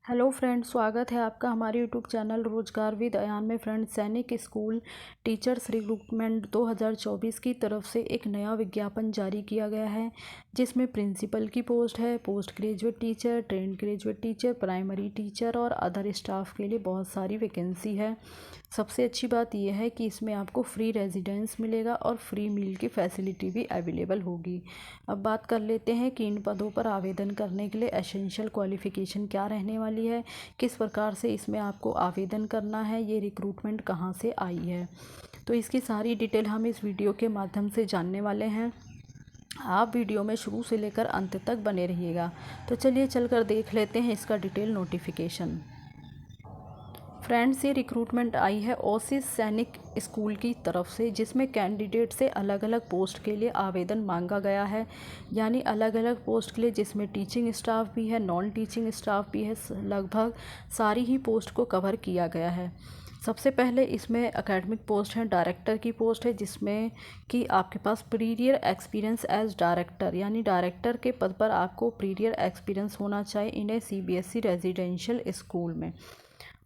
Hello friends, स्वागत है आपका हमारे यूट्यूब चैनल रोजगार विद अयान में। फ्रेंड्स, सैनिक स्कूल टीचर्स रिक्रूटमेंट 2024 की तरफ से एक नया विज्ञापन जारी किया गया है, जिसमें प्रिंसिपल की पोस्ट है, post graduate teacher, trend graduate teacher, primary teacher और अदर स्टाफ के लिए बहुत सारी वैकेंसी है। सबसे अच्छी बात यह है कि इसमें आपको फ्री रेजिडेंस मिलेगा और फ्री मील की फैसिलिटी भी अवेलेबल होगी। अब बात कर लेते हैं कि इन पदों पर आवेदन करने के लिए एसेंशियल क्वालिफ़िकेशन क्या रहने वाली है, किस प्रकार से इसमें आपको आवेदन करना है, ये रिक्रूटमेंट कहाँ से आई है। तो इसकी सारी डिटेल हम इस वीडियो के माध्यम से जानने वाले हैं। आप वीडियो में शुरू से लेकर अंत तक बने रहिएगा। तो चलिए चलकर देख लेते हैं इसका डिटेल नोटिफिकेशन। फ्रेंड्स, ये रिक्रूटमेंट आई है ओसिस सैनिक स्कूल की तरफ से, जिसमें कैंडिडेट से अलग अलग पोस्ट के लिए आवेदन मांगा गया है। यानी अलग अलग पोस्ट के लिए, जिसमें टीचिंग स्टाफ भी है, नॉन टीचिंग स्टाफ भी है। लगभग सारी ही पोस्ट को कवर किया गया है। सबसे पहले इसमें एकेडमिक पोस्ट है, डायरेक्टर की पोस्ट है, जिसमें कि आपके पास प्रीवियर एक्सपीरियंस एज डायरेक्टर, यानी डायरेक्टर के पद पर आपको प्रीवियर एक्सपीरियंस होना चाहिए इन्हें सीबीएसई रेजिडेंशियल स्कूल में।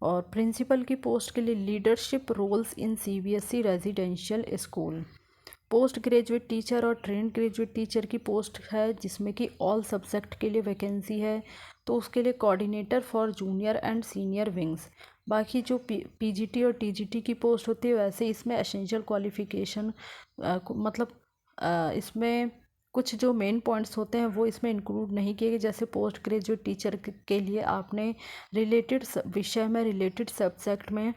और प्रिंसिपल की पोस्ट के लिए leadership roles in CBSE residential school. Post graduate teacher और ट्रेंड ग्रेजुएट टीचर की पोस्ट है, जिसमें कि ऑल सब्जेक्ट के लिए वैकेंसी है। तो उसके लिए coordinator for junior and senior wings. बाकी जो पीजीटी और टीजीटी की पोस्ट होती है, वैसे इसमें एसेंशियल क्वालिफ़िकेशन मतलब इसमें कुछ जो मेन पॉइंट्स होते हैं वो इसमें इंक्लूड नहीं किए गए। जैसे पोस्ट ग्रेजुएट टीचर के लिए आपने रिलेटेड विषय में, रिलेटेड सब्जेक्ट में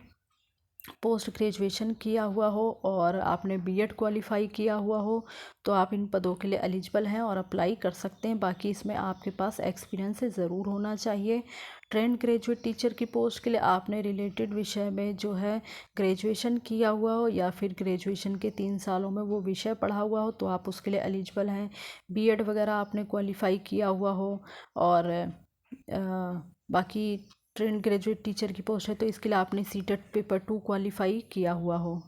पोस्ट ग्रेजुएशन किया हुआ हो और आपने बीएड क्वालिफाई किया हुआ हो, तो आप इन पदों के लिए एलिजिबल हैं और अप्लाई कर सकते हैं। बाकी इसमें आपके पास एक्सपीरियंस ज़रूर होना चाहिए। ट्रेंड ग्रेजुएट टीचर की पोस्ट के लिए आपने रिलेटेड विषय में जो है ग्रेजुएशन किया हुआ हो, या फिर ग्रेजुएशन के 3 सालों में वो विषय पढ़ा हुआ हो, तो आप उसके लिए एलिजिबल हैं। बीएड वगैरह आपने क्वालिफाई किया हुआ हो। और बाकी ट्रेंड ग्रेजुएट टीचर की पोस्ट है, तो इसके लिए आपने सीटेट पेपर 2 क्वालिफाई किया हुआ हो।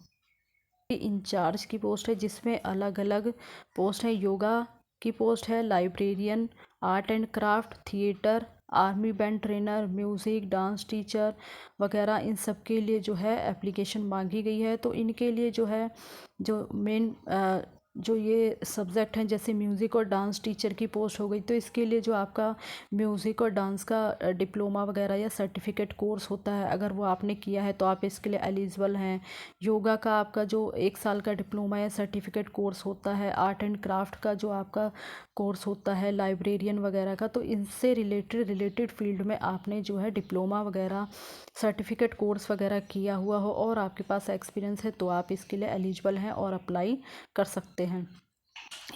इंचार्ज की पोस्ट है, जिसमें अलग अलग पोस्ट है। योगा की पोस्ट है, librarian, art and craft, theatre, army band trainer, music, dance teacher वगैरह, इन सब के लिए जो है एप्लीकेशन मांगी गई है। तो इनके लिए जो है जो मेन जो ये सब्जेक्ट हैं, जैसे म्यूज़िक और डांस टीचर की पोस्ट हो गई, तो इसके लिए जो आपका म्यूज़िक और डांस का डिप्लोमा वगैरह या सर्टिफिकेट कोर्स होता है, अगर वो आपने किया है तो आप इसके लिए एलिजिबल हैं। योगा का आपका जो 1 साल का डिप्लोमा या सर्टिफिकेट कोर्स होता है, आर्ट एंड क्राफ्ट का जो आपका कोर्स होता है, लाइब्रेरियन वगैरह का, तो इनसे रिलेटेड फील्ड में आपने जो है डिप्लोमा वगैरह, सर्टिफिकेट कोर्स वगैरह किया हुआ हो और आपके पास एक्सपीरियंस है, तो आप इसके लिए एलिजिबल हैं और अप्लाई कर सकते हैं।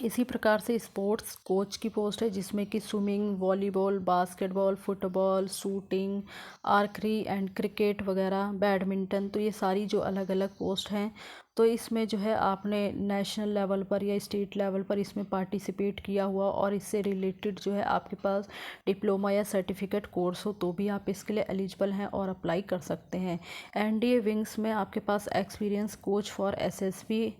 इसी प्रकार से स्पोर्ट्स कोच की पोस्ट है, जिसमें कि swimming, volleyball, basketball, football, shooting, archery and cricket वगैरह, बैडमिंटन, तो ये सारी जो अलग अलग पोस्ट हैं, तो इसमें जो है आपने नेशनल लेवल पर या स्टेट लेवल पर इसमें पार्टिसिपेट किया हुआ और इससे रिलेटेड जो है आपके पास डिप्लोमा या सर्टिफिकेट कोर्स हो, तो भी आप इसके लिए एलिजिबल हैं और अप्लाई कर सकते हैं। एनडीए विंग्स में आपके पास experience coach for SSB,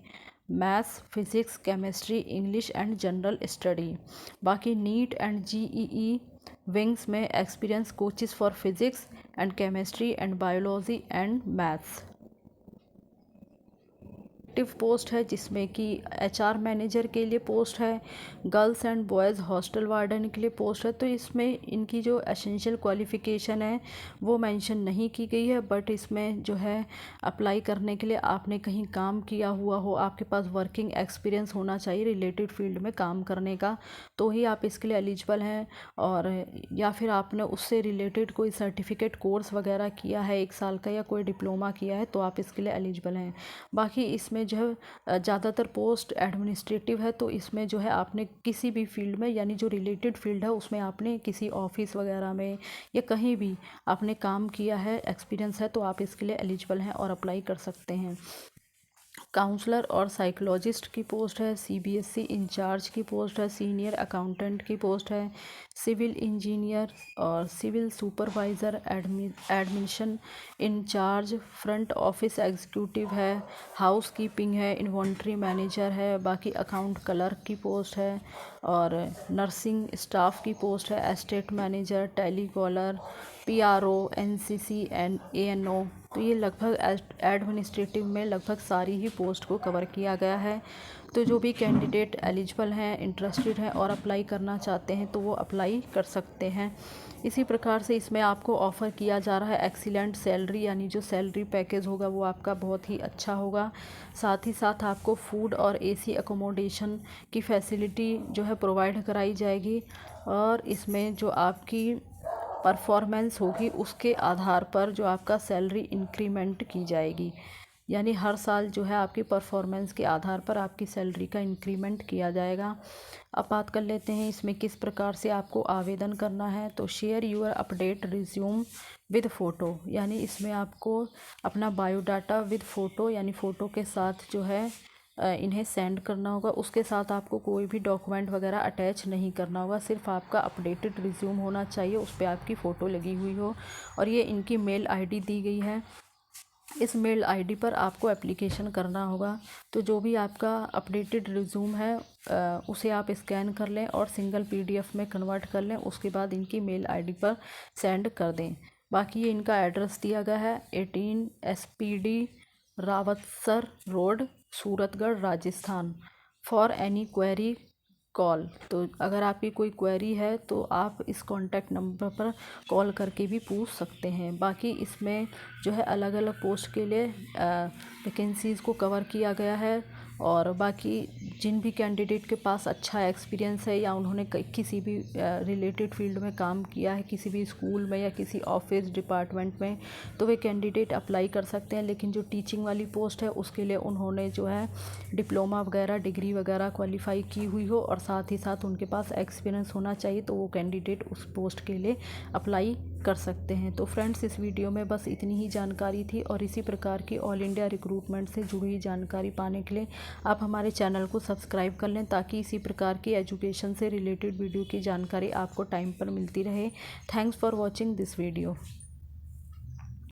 maths, physics, chemistry, English and general study. बाकी नीट एंड जीईई विंग्स में experience coaches for physics and chemistry and biology and maths. Post है, जिसमें कि एचआर मैनेजर के लिए पोस्ट है, girls and boys hostel warden के लिए पोस्ट है। तो इसमें इनकी जो एसेंशियल क्वालिफ़िकेशन है वो मेंशन नहीं की गई है, बट इसमें जो है अप्लाई करने के लिए आपने कहीं काम किया हुआ हो, आपके पास वर्किंग एक्सपीरियंस होना चाहिए रिलेटेड फील्ड में काम करने का, तो ही आप इसके लिए एलिजिबल हैं। और या फिर आपने उससे रिलेटेड कोई सर्टिफिकेट कोर्स वगैरह किया है 1 साल का, या कोई डिप्लोमा किया है, तो आप इसके लिए एलिजिबल हैं। बाकी इसमें जो है ज़्यादातर पोस्ट एडमिनिस्ट्रेटिव है, तो इसमें जो है आपने किसी भी फील्ड में, यानी जो रिलेटेड फील्ड है उसमें आपने किसी ऑफिस वगैरह में या कहीं भी आपने काम किया है, एक्सपीरियंस है, तो आप इसके लिए एलिजिबल हैं और अप्लाई कर सकते हैं। काउंसलर और साइकोलॉजिस्ट की पोस्ट है, सीबीएसई इंचार्ज की पोस्ट है, सीनियर अकाउंटेंट की पोस्ट है, सिविल इंजीनियर और civil supervisor, admission in charge, front office executive है, हाउस कीपिंग है, इन्वेंट्री मैनेजर है, बाकी अकाउंट क्लर्क की पोस्ट है और नर्सिंग स्टाफ की पोस्ट है, estate manager, telecaller, PRO, NCC and ANO. तो ये लगभग एडमिनिस्ट्रेटिव में लगभग सारी ही पोस्ट को कवर किया गया है। तो जो भी कैंडिडेट एलिजिबल हैं, इंटरेस्टेड हैं और अप्लाई करना चाहते हैं तो वो अप्लाई कर सकते हैं। इसी प्रकार से इसमें आपको ऑफ़र किया जा रहा है एक्सीलेंट सैलरी, यानी जो सैलरी पैकेज होगा वो आपका बहुत ही अच्छा होगा। साथ ही साथ आपको फूड और एसी अकोमोडेशन की फैसिलिटी जो है प्रोवाइड कराई जाएगी और इसमें जो आपकी परफॉर्मेंस होगी उसके आधार पर जो आपका सैलरी इंक्रीमेंट की जाएगी, यानी हर साल जो है आपकी परफॉर्मेंस के आधार पर आपकी सैलरी का इंक्रीमेंट किया जाएगा। अब बात कर लेते हैं इसमें किस प्रकार से आपको आवेदन करना है। तो share your update resume with photo, यानी इसमें आपको अपना बायोडाटा विद फ़ोटो यानी फ़ोटो के साथ जो है इन्हें सेंड करना होगा। उसके साथ आपको कोई भी डॉक्यूमेंट वगैरह अटैच नहीं करना होगा, सिर्फ आपका अपडेटेड रिज्यूम होना चाहिए, उस पर आपकी फ़ोटो लगी हुई हो। और ये इनकी मेल आईडी दी गई है, इस मेल आईडी पर आपको एप्लीकेशन करना होगा। तो जो भी आपका अपडेटेड रिज्यूम है उसे आप स्कैन कर लें और सिंगल पीडीएफ में कन्वर्ट कर लें, उसके बाद इनकी मेल आईडी पर सेंड कर दें। बाकी ये इनका एड्रेस दिया गया है 18 SPD Rawatsar road, Suratgarh, Rajasthan. For any query call, तो अगर आपकी कोई क्वेरी है तो आप इस कॉन्टैक्ट नंबर पर कॉल करके भी पूछ सकते हैं। बाकी इसमें जो है अलग अलग पोस्ट के लिए वैकेंसीज़ को कवर किया गया है और बाकी जिन भी कैंडिडेट के पास अच्छा एक्सपीरियंस है या उन्होंने किसी भी रिलेटेड फील्ड में काम किया है, किसी भी स्कूल में या किसी ऑफिस डिपार्टमेंट में, तो वे कैंडिडेट अप्लाई कर सकते हैं। लेकिन जो टीचिंग वाली पोस्ट है उसके लिए उन्होंने जो है डिप्लोमा वगैरह, डिग्री वगैरह क्वालिफाई की हुई हो और साथ ही साथ उनके पास एक्सपीरियंस होना चाहिए, तो वो कैंडिडेट उस पोस्ट के लिए अप्लाई कर सकते हैं। तो फ्रेंड्स, इस वीडियो में बस इतनी ही जानकारी थी और इसी प्रकार की ऑल इंडिया रिक्रूटमेंट से जुड़ी हुई जानकारी पाने के लिए आप हमारे चैनल को सब्सक्राइब कर लें, ताकि इसी प्रकार की एजुकेशन से रिलेटेड वीडियो की जानकारी आपको टाइम पर मिलती रहे। Thanks for watching this video.